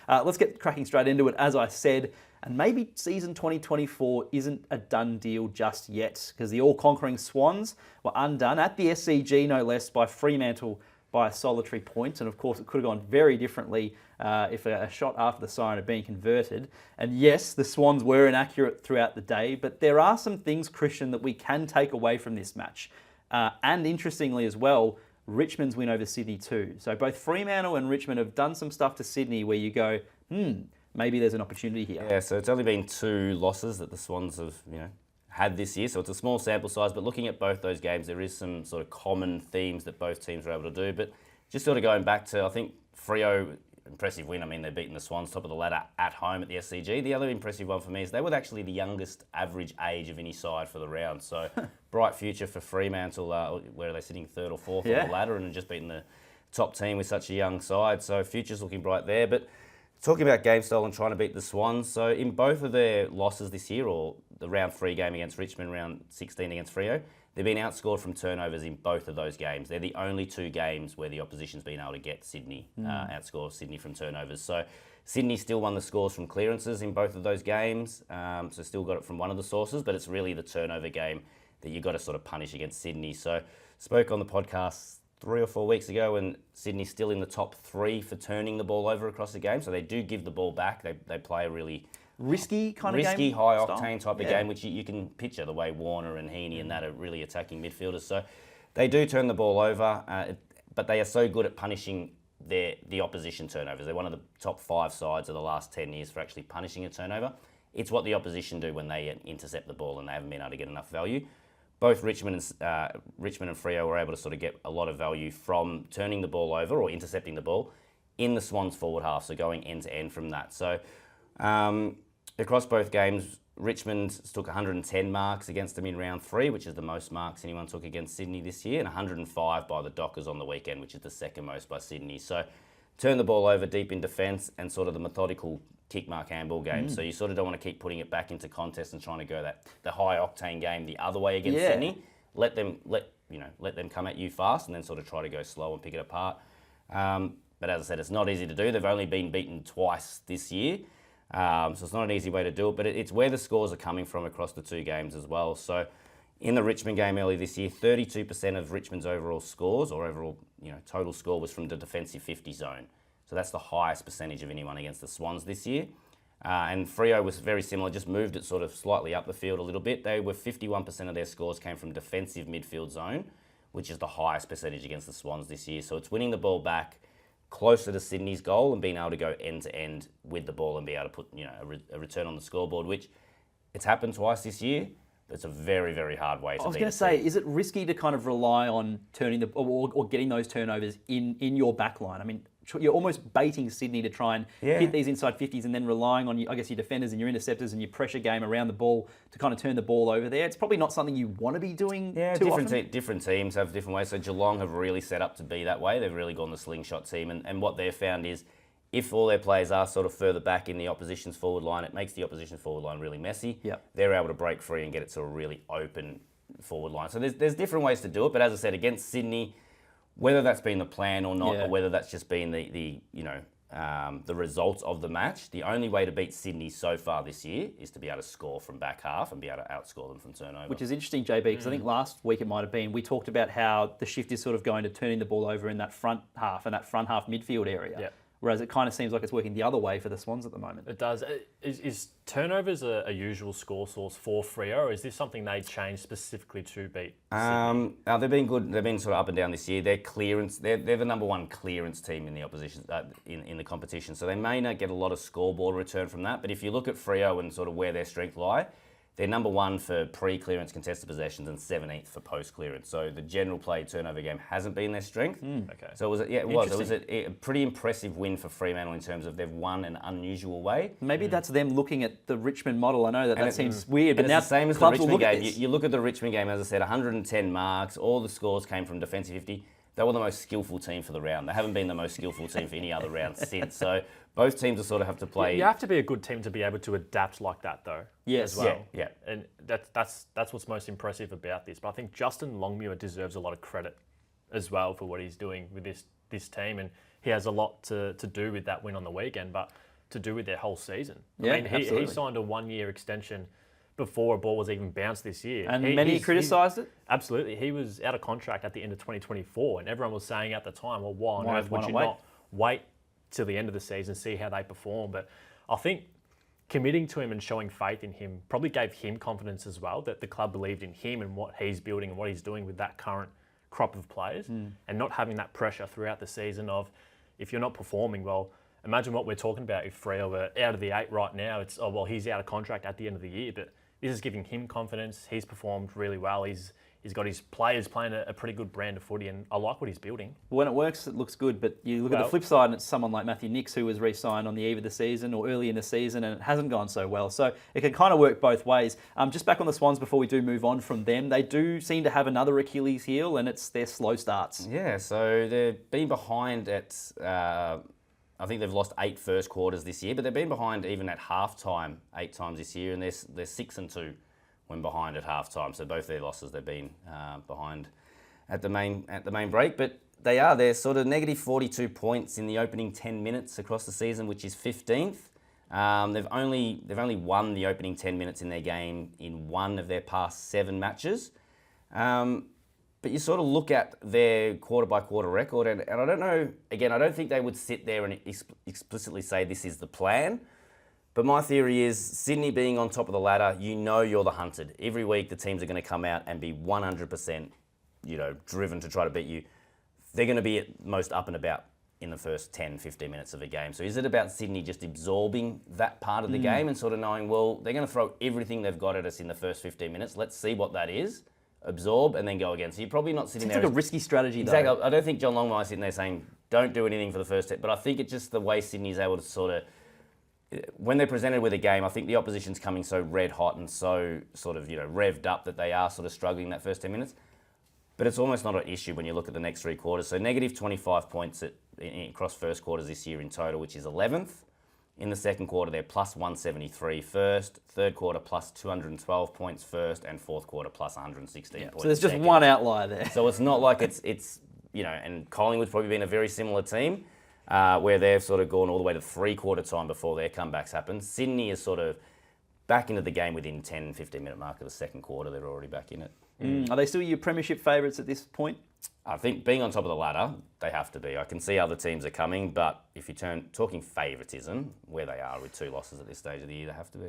let's get cracking straight into it, as I said. And maybe season 2024 isn't a done deal just yet, because the all-conquering Swans were undone at the SCG, no less, by Fremantle by a solitary point. And of course, it could have gone very differently if a shot after the siren had been converted. And yes, the Swans were inaccurate throughout the day, but there are some things, Christian, that we can take away from this match. And interestingly as well, Richmond's win over Sydney too. So both Fremantle and Richmond have done some stuff to Sydney where you go, maybe there's an opportunity here. Yeah, so it's only been 2 losses that the Swans have, had this year. So it's a small sample size, but looking at both those games, there is some sort of common themes that both teams were able to do. But just sort of going back to, I think, Freo, impressive win. I mean, they're beating the Swans top of the ladder at home at the SCG. The other impressive one for me is they were actually the youngest average age of any side for the round. So bright future for Fremantle, where are they sitting 3rd or 4th on the ladder and just beating the top team with such a young side. So future's looking bright there. But talking about game style and trying to beat the Swans, so in both of their losses this year, or the round 3 game against Richmond, round 16 against Freo, they've been outscored from turnovers in both of those games. They're the only 2 games where the opposition's been able to get Sydney, outscore Sydney from turnovers. So Sydney still won the scores from clearances in both of those games, so still got it from one of the sources, but it's really the turnover game that you've got to sort of punish against Sydney. So spoke on the podcast 3 or 4 weeks ago, and Sydney's still in the top 3 for turning the ball over across the game. So they do give the ball back. They play a really risky kind of game, risky, high octane type of game, which you can picture the way Warner and Heaney and that are really attacking midfielders. So they do turn the ball over, but they are so good at punishing the opposition turnovers. They're one of the top 5 sides of the last 10 years for actually punishing a turnover. It's what the opposition do when they intercept the ball and they haven't been able to get enough value. Both Richmond and Freo were able to sort of get a lot of value from turning the ball over or intercepting the ball in the Swans forward half, so going end to end from that. So across both games, Richmond took 110 marks against them in round 3, which is the most marks anyone took against Sydney this year, and 105 by the Dockers on the weekend, which is the second most by Sydney. So turn the ball over deep in defence and sort of the methodical kick mark handball game. So you sort of don't want to keep putting it back into contest and trying to go the high octane game the other way against Sydney. Let them come at you fast and then sort of try to go slow and pick it apart. But as I said, it's not easy to do. They've only been beaten twice this year. So it's not an easy way to do it, but it's where the scores are coming from across the 2 games as well. So in the Richmond game earlier this year, 32% of Richmond's overall scores, or overall total score, was from the defensive 50 zone. So that's the highest percentage of anyone against the Swans this year. And Freo was very similar, just moved it sort of slightly up the field a little bit. They were 51% of their scores came from defensive midfield zone, which is the highest percentage against the Swans this year. So it's winning the ball back closer to Sydney's goal and being able to go end to end with the ball and be able to put a return on the scoreboard, which it's happened twice this year. But it's a very, very hard way to beat. I was going to say, is it risky to kind of rely on turning or getting those turnovers in your back line? I mean, you're almost baiting Sydney to try and hit these inside 50s and then relying on, your defenders and your interceptors and your pressure game around the ball to kind of turn the ball over there. It's probably not something you want to be doing too often. Different teams have different ways. So Geelong have really set up to be that way. They've really gone the slingshot team. And what they've found is if all their players are sort of further back in the opposition's forward line, it makes the opposition forward line really messy. They're able to break free and get it sort of really open forward line. So there's different ways to do it. But as I said, against Sydney, whether that's been the plan or not, or whether that's just been the results of the match, the only way to beat Sydney so far this year is to be able to score from back half and be able to outscore them from turnover. Which is interesting, JB, because I think last week it might have been, we talked about how the shift is sort of going to turning the ball over in that front half and that front half midfield area. Whereas it kind of seems like it's working the other way for the Swans at the moment. It does. Is turnovers a usual score source for Freo, or is this something they changed specifically to beat Sydney? They've been good. They've been sort of up and down this year. Their clearance, they're the number 1 clearance team in the opposition in the competition. So they may not get a lot of scoreboard return from that. But if you look at Freo and sort of where their strength lie, they're number 1 for pre-clearance contested possessions and 17th for post-clearance. So the general play turnover game hasn't been their strength. Okay. So it was a pretty impressive win for Fremantle in terms of they've won an unusual way. Maybe that's them looking at the Richmond model. I know that seems weird, but now it's the same as the Richmond game. You look at the Richmond game, as I said, 110 marks. All the scores came from defensive 50. They were the most skillful team for the round. They haven't been the most skillful team for any other round since. So both teams will sort of have to play. You have to be a good team to be able to adapt like that, though. Yes. As well. Yeah. And that's what's most impressive about this. But I think Justin Longmuir deserves a lot of credit as well for what he's doing with this team, and he has a lot to do with that win on the weekend. But to do with their whole season. Yeah, I mean, he absolutely. signed a 1-year extension before a ball was even bounced this year. And many criticised it? Absolutely. He was out of contract at the end of 2024, and everyone was saying at the time, well, why on earth would you not wait till the end of the season, see how they perform? But I think committing to him and showing faith in him probably gave him confidence as well, that the club believed in him and what he's building and what he's doing with that current crop of players, and not having that pressure throughout the season of, if you're not performing well, imagine what we're talking about if Freo were out of the 8 right now. It's, oh, well, he's out of contract at the end of the year, but this is giving him confidence. He's performed really well. He's got his players playing a pretty good brand of footy, and I like what he's building. When it works, it looks good, but you look at the flip side, and it's someone like Matthew Nicks who was re-signed on the eve of the season or early in the season, and it hasn't gone so well. So it can kind of work both ways. Just back on the Swans before we do move on from them, they do seem to have another Achilles heel, and it's their slow starts. Yeah, so they've been behind at... I think they've lost 8 first quarters this year, but they've been behind even at halftime 8 times this year, and they're 6-2 when behind at halftime. So both their losses, they've been behind at the main break. But they're sort of negative 42 points in the opening 10 minutes across the season, which is 15th. They've only won the opening 10 minutes in their game in 1 of their past 7 matches. But you sort of look at their quarter-by-quarter record, and I don't know, again, I don't think they would sit there and explicitly say this is the plan. But my theory is, Sydney being on top of the ladder, you know you're the hunted. Every week the teams are going to come out and be 100%, driven to try to beat you. They're going to be at most up and about in the first 10, 15 minutes of a game. So is it about Sydney just absorbing that part of the game and sort of knowing, well, they're going to throw everything they've got at us in the first 15 minutes. Let's see what that is. Absorb and then go again. So you're probably not sitting there. It's like a risky strategy, though. Exactly. I don't think John Longmire is sitting there saying, don't do anything for the first 10. But I think it's just the way Sydney's able to sort of, when they're presented with a game, I think the opposition's coming so red hot and so sort of, revved up that they are sort of struggling that first 10 minutes. But it's almost not an issue when you look at the next 3 quarters. So negative 25 points across first quarters this year in total, which is 11th. In the second quarter, they're plus 173 first. Third quarter, plus 212 points first. And fourth quarter, plus 116 points. So there's just second. one outlier there. So it's not like it's and Collingwood's probably been a very similar team where they've sort of gone all the way to 3-quarter time before their comebacks happen. Sydney is sort of back into the game within 10, 15-minute mark of the second quarter. They're already back in it. Are they still your premiership favourites at this point? I think being on top of the ladder, they have to be. I can see other teams are coming, but if you talking favouritism, where they are with 2 losses at this stage of the year, they have to be.